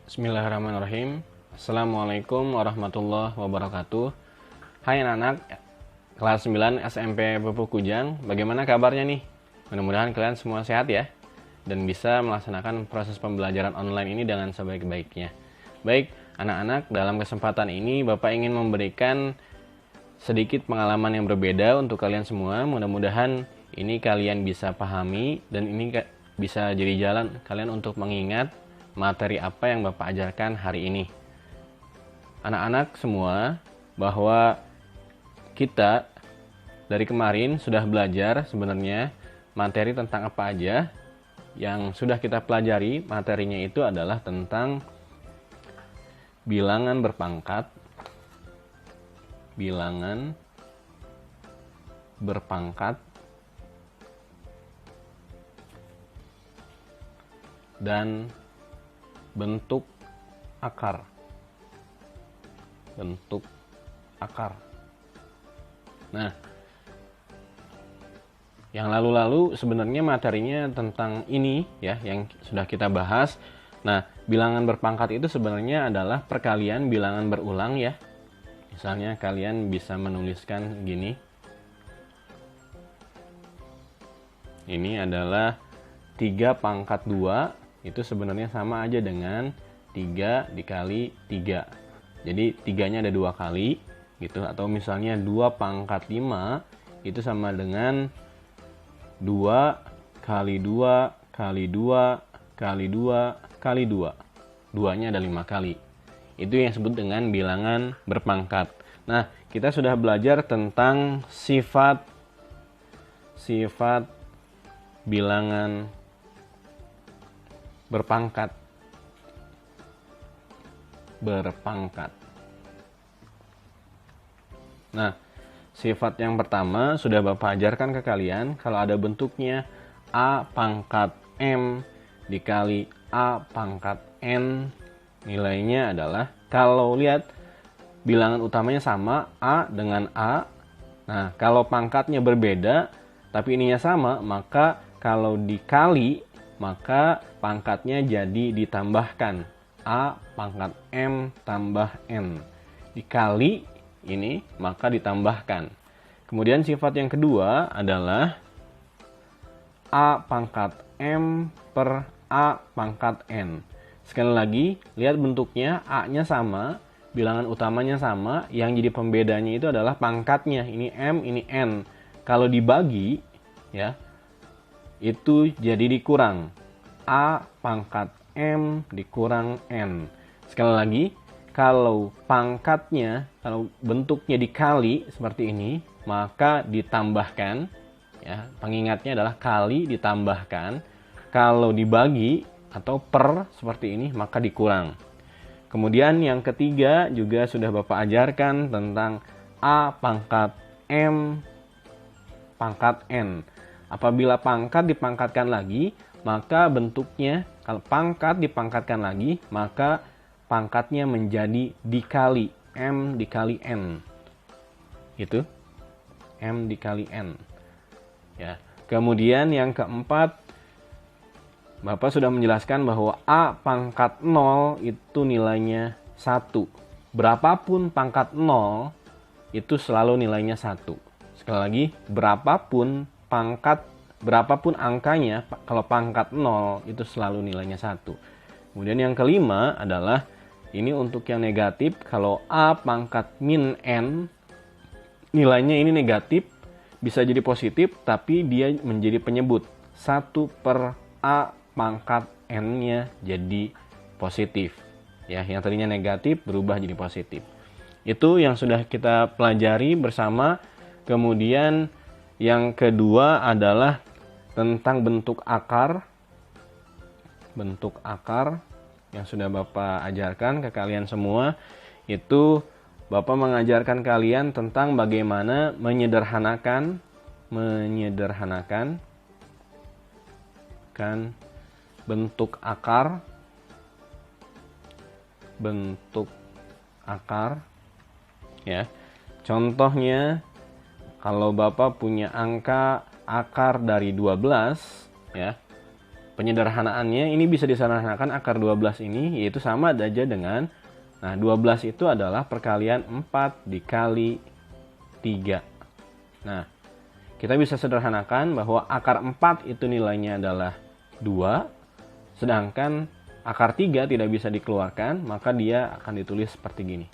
Bismillahirrahmanirrahim. Assalamualaikum warahmatullahi wabarakatuh. Hai anak-anak kelas 9 SMP Pupuk Kujang. Bagaimana kabarnya nih? Mudah-mudahan kalian semua sehat ya dan bisa melaksanakan proses pembelajaran online ini dengan sebaik-baiknya. Baik, anak-anak, dalam kesempatan ini Bapak ingin memberikan sedikit pengalaman yang berbeda untuk kalian semua. Mudah-mudahan ini kalian bisa pahami dan ini bisa jadi jalan kalian untuk mengingat materi apa yang Bapak ajarkan hari ini. Anak-anak semua, bahwa kita dari kemarin sudah belajar sebenarnya materi tentang apa aja. Yang sudah kita pelajari materinya itu adalah tentang bilangan berpangkat, dan bentuk akar. Nah, yang lalu-lalu sebenarnya materinya tentang ini ya, yang sudah kita bahas. Nah, bilangan berpangkat itu sebenarnya adalah perkalian bilangan berulang ya. Misalnya kalian bisa menuliskan gini. Ini adalah 3 pangkat 2. Itu sebenarnya sama aja dengan 3 dikali 3. Jadi 3-nya ada 2 kali gitu. Atau misalnya 2 pangkat 5 itu sama dengan 2 kali 2 kali 2 kali 2 kali 2. 2-nya ada 5 kali. Itu yang disebut dengan bilangan berpangkat. Nah, kita sudah belajar tentang sifat bilangan berpangkat. Nah, sifat yang pertama sudah Bapak ajarkan ke kalian. Kalau ada bentuknya A pangkat M dikali A pangkat N, nilainya adalah, kalau lihat bilangan utamanya sama, A dengan A. Nah, kalau pangkatnya berbeda tapi ininya sama, maka kalau dikali maka pangkatnya jadi ditambahkan. A pangkat M tambah N. Dikali ini, maka ditambahkan. Kemudian sifat yang kedua adalah A pangkat M per A pangkat N. Sekali lagi, lihat bentuknya, A-nya sama, bilangan utamanya sama, yang jadi pembedanya itu adalah pangkatnya. Ini M, ini N. Kalau dibagi, ya, itu jadi dikurang. A pangkat M dikurang N. Sekali lagi, kalau pangkatnya, kalau bentuknya dikali seperti ini, maka ditambahkan. Ya, pengingatnya adalah kali ditambahkan. Kalau dibagi atau per seperti ini, maka dikurang. Kemudian yang ketiga juga sudah Bapak ajarkan tentang A pangkat M pangkat N. Apabila pangkat dipangkatkan lagi, maka bentuknya, kalau pangkat dipangkatkan lagi, maka pangkatnya menjadi dikali M dikali N. Itu M dikali N. Ya. Kemudian yang keempat, Bapak sudah menjelaskan bahwa A pangkat 0 itu nilainya 1. Berapapun pangkat 0 itu selalu nilainya 1. Sekali lagi, berapapun angkanya, kalau pangkat 0 itu selalu nilainya 1. Kemudian yang kelima adalah, ini untuk yang negatif, kalau A pangkat min N, nilainya ini negatif, bisa jadi positif, tapi dia menjadi penyebut. 1 per A pangkat N-nya jadi positif. Ya, yang tadinya negatif berubah jadi positif. Itu yang sudah kita pelajari bersama. Kemudian yang kedua adalah tentang bentuk akar. Bentuk akar yang sudah Bapak ajarkan ke kalian semua. Itu Bapak mengajarkan kalian tentang bagaimana menyederhanakan kan bentuk akar. Ya. Contohnya, kalau Bapak punya angka akar dari 12, ya, penyederhanaannya ini bisa disederhanakan akar 12 ini yaitu sama aja dengan, nah 12 itu adalah perkalian 4 dikali 3. Nah, kita bisa sederhanakan bahwa akar 4 itu nilainya adalah 2, sedangkan akar 3 tidak bisa dikeluarkan, maka dia akan ditulis seperti gini.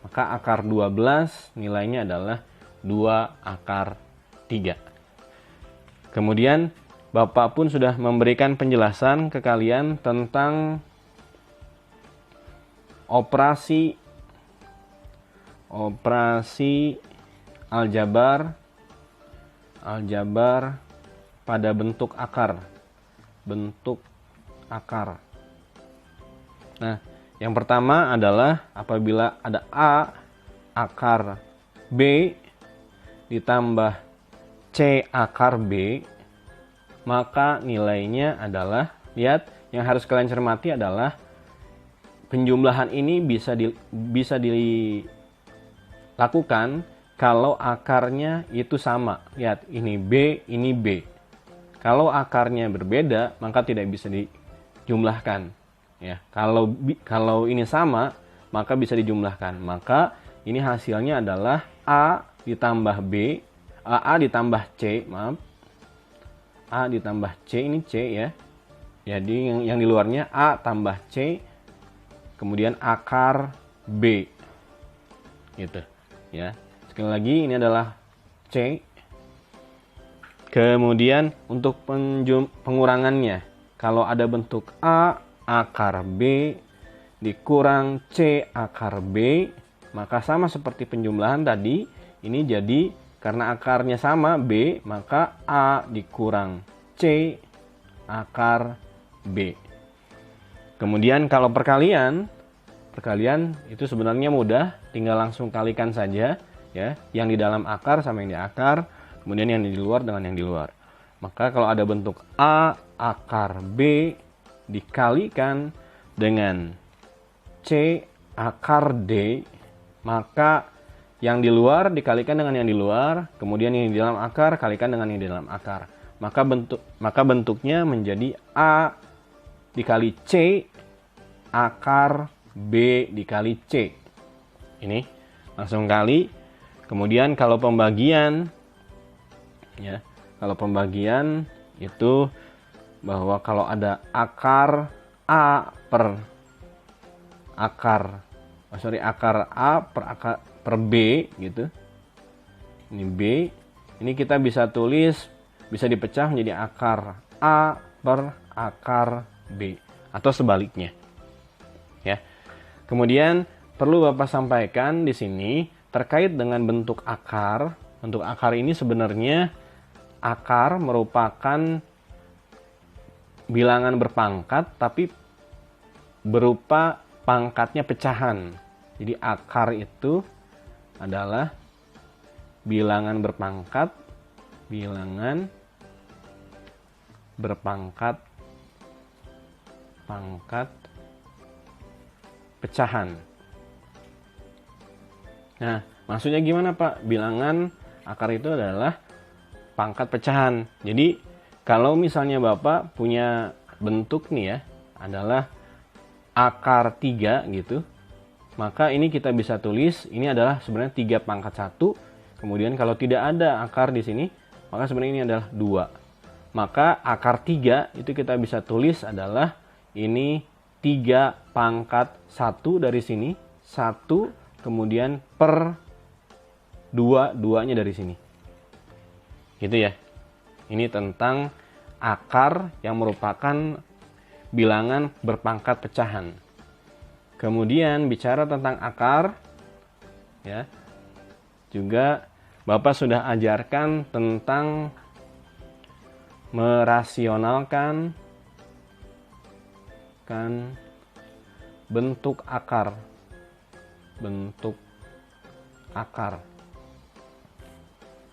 Maka akar 12 nilainya adalah 2 akar 3. Kemudian Bapak pun sudah memberikan penjelasan ke kalian tentang operasi aljabar pada bentuk akar. Nah, yang pertama adalah apabila ada A akar B ditambah C akar B, maka nilainya adalah, lihat, yang harus kalian cermati adalah penjumlahan ini bisa dilakukan kalau akarnya itu sama. Lihat, ini B, ini B. Kalau akarnya berbeda, maka tidak bisa dijumlahkan. Ya, kalau ini sama, maka bisa dijumlahkan. Maka ini hasilnya adalah A ditambah B, A ditambah C, maaf. A ditambah C, ini C ya. Jadi yang di luarnya A tambah C, kemudian akar B. Gitu. Ya. Sekali lagi ini adalah C. Kemudian untuk pengurangannya, kalau ada bentuk A akar B dikurang C akar B, maka sama seperti penjumlahan tadi, ini jadi karena akarnya sama B, maka A dikurang C akar B. Kemudian kalau perkalian itu sebenarnya mudah, tinggal langsung kalikan saja ya, yang di dalam akar sama yang di akar, kemudian yang di luar dengan yang di luar. Maka kalau ada bentuk A akar B dikalikan dengan C akar D, maka yang di luar dikalikan dengan yang di luar, kemudian yang di dalam akar kalikan dengan yang di dalam akar. Maka bentuknya menjadi A dikali C akar B dikali C. Ini langsung kali. Kemudian kalau pembagian ya, kalau pembagian itu bahwa kalau ada akar A per akar A per B gitu. Ini B. Ini kita bisa tulis, bisa dipecah menjadi akar A per akar B atau sebaliknya. Ya. Kemudian perlu Bapak sampaikan di sini terkait dengan bentuk akar. Bentuk akar ini sebenarnya akar merupakan bilangan berpangkat tapi berupa pangkatnya pecahan. Jadi akar itu adalah bilangan berpangkat pecahan. Nah, maksudnya gimana Pak? Bilangan akar itu adalah pangkat pecahan. Jadi kalau misalnya Bapak punya bentuk nih ya, adalah akar 3 gitu, maka ini kita bisa tulis ini adalah sebenarnya 3 pangkat 1. Kemudian kalau tidak ada akar di sini, maka sebenarnya ini adalah 2. Maka akar 3 itu kita bisa tulis adalah ini 3 pangkat 1 dari sini, 1 kemudian per 2, 2-nya dari sini. Gitu ya. Ini tentang akar yang merupakan bilangan berpangkat pecahan. Kemudian bicara tentang akar ya. Juga Bapak sudah ajarkan tentang merasionalkan bentuk akar.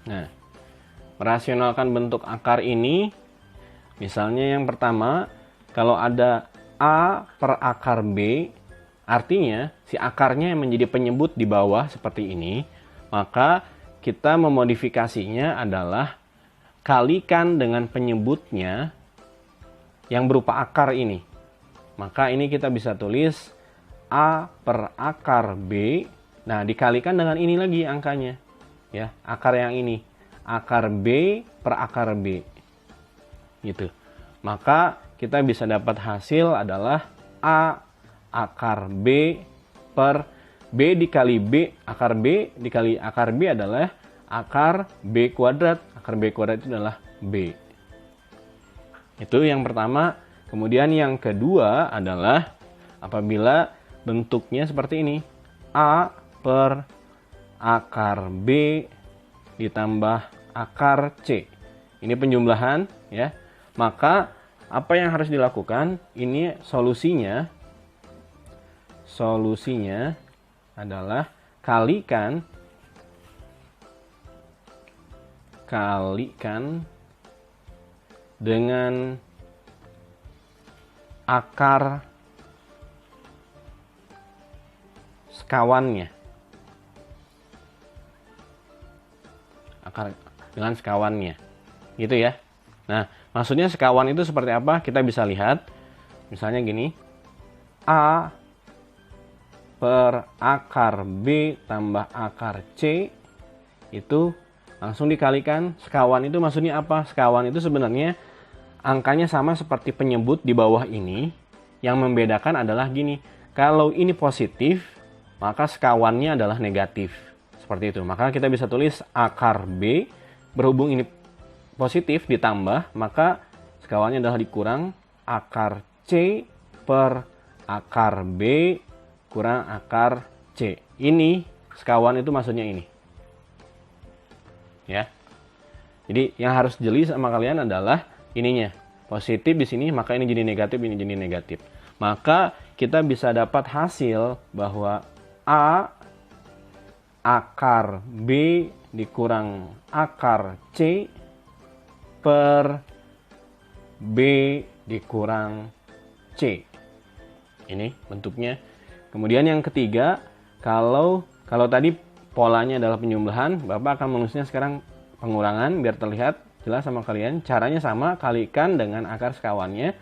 Nah, merasionalkan bentuk akar ini, misalnya yang pertama, kalau ada A per akar B, artinya si akarnya yang menjadi penyebut di bawah seperti ini, maka kita memodifikasinya adalah kalikan dengan penyebutnya yang berupa akar ini. Maka ini kita bisa tulis A per akar B. Nah, dikalikan dengan ini lagi angkanya. Ya, akar yang ini. Akar B per akar B. Gitu. Maka kita bisa dapat hasil adalah A akar B per B dikali B. Akar B dikali akar B adalah akar B kuadrat. Akar B kuadrat itu adalah B. Itu yang pertama. Kemudian yang kedua adalah apabila bentuknya seperti ini. A per akar B ditambah akar C. Ini penjumlahan ya. Maka apa yang harus dilakukan? Ini solusinya adalah kalikan dengan akar sekawannya. Akar dengan sekawannya. Gitu ya. Nah, maksudnya sekawan itu seperti apa? Kita bisa lihat. Misalnya gini. A per akar B tambah akar C itu langsung dikalikan. Sekawan itu maksudnya apa? Sekawan itu sebenarnya angkanya sama seperti penyebut di bawah ini. Yang membedakan adalah gini. Kalau ini positif, maka sekawannya adalah negatif. Seperti itu. Maka kita bisa tulis akar B, berhubung ini positif ditambah, maka sekawannya adalah dikurang akar C per akar B kurang akar C. Ini sekawan itu maksudnya ini. Ya. Jadi yang harus jeli sama kalian adalah ininya. Positif di sini, maka ini jadi negatif, ini jadi negatif. Maka kita bisa dapat hasil bahwa A akar B dikurang akar C per B dikurang C. Ini bentuknya. Kemudian yang ketiga, kalau tadi polanya adalah penjumlahan, Bapak akan menulisnya sekarang pengurangan biar terlihat jelas sama kalian. Caranya sama, kalikan dengan akar sekawannya.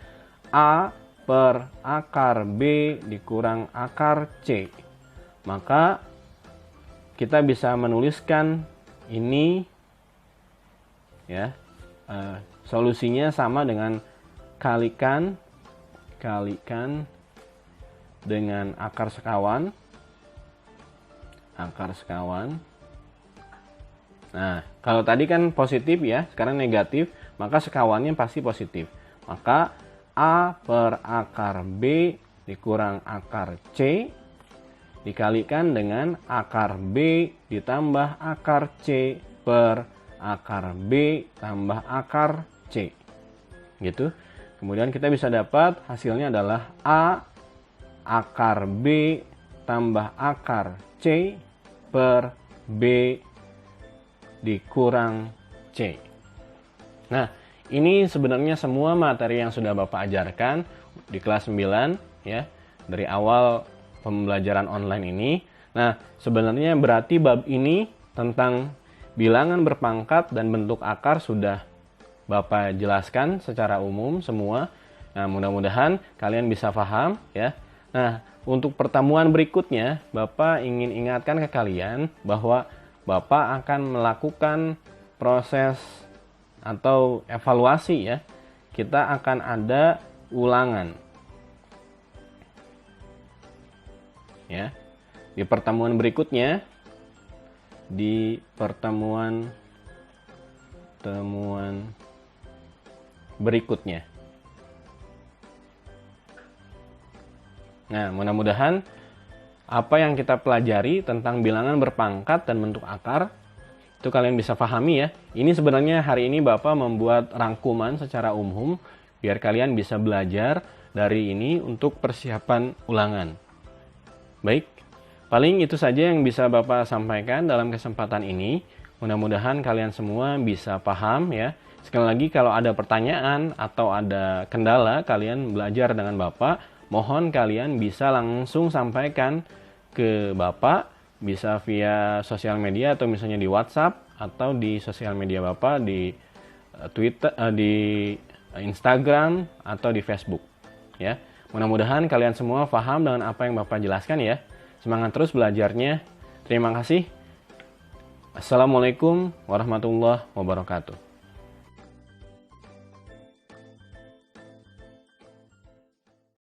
A per akar B dikurang akar C. Maka kita bisa menuliskan ini ya. Solusinya sama dengan kalikan dengan akar sekawan. Nah, kalau tadi kan positif ya, sekarang negatif, maka sekawannya pasti positif. Maka A per akar B dikurang akar C dikalikan dengan akar B ditambah akar C per akar B tambah akar C. Gitu. Kemudian kita bisa dapat hasilnya adalah A akar B tambah akar C per B dikurang C. Nah, ini sebenarnya semua materi yang sudah Bapak ajarkan di kelas 9 ya, dari awal pembelajaran online ini. Nah, sebenarnya berarti bab ini tentang bilangan berpangkat dan bentuk akar sudah Bapak jelaskan secara umum semua. Nah, mudah-mudahan kalian bisa paham ya. Nah, untuk pertemuan berikutnya, Bapak ingin ingatkan ke kalian bahwa Bapak akan melakukan proses atau evaluasi ya. Kita akan ada ulangan. Ya. Di pertemuan berikutnya, berikutnya. Nah, mudah-mudahan apa yang kita pelajari tentang bilangan berpangkat dan bentuk akar itu kalian bisa pahami ya. Ini sebenarnya hari ini Bapak membuat rangkuman secara umum biar kalian bisa belajar dari ini untuk persiapan ulangan. Baik, paling itu saja yang bisa Bapak sampaikan dalam kesempatan ini. Mudah-mudahan kalian semua bisa paham ya. Sekali lagi kalau ada pertanyaan atau ada kendala kalian belajar dengan Bapak, mohon kalian bisa langsung sampaikan ke Bapak, bisa via sosial media atau misalnya di WhatsApp atau di sosial media Bapak di Twitter, di Instagram atau di Facebook. Ya, mudah-mudahan kalian semua paham dengan apa yang Bapak jelaskan ya. Semangat terus belajarnya. Terima kasih. Assalamualaikum warahmatullahi wabarakatuh.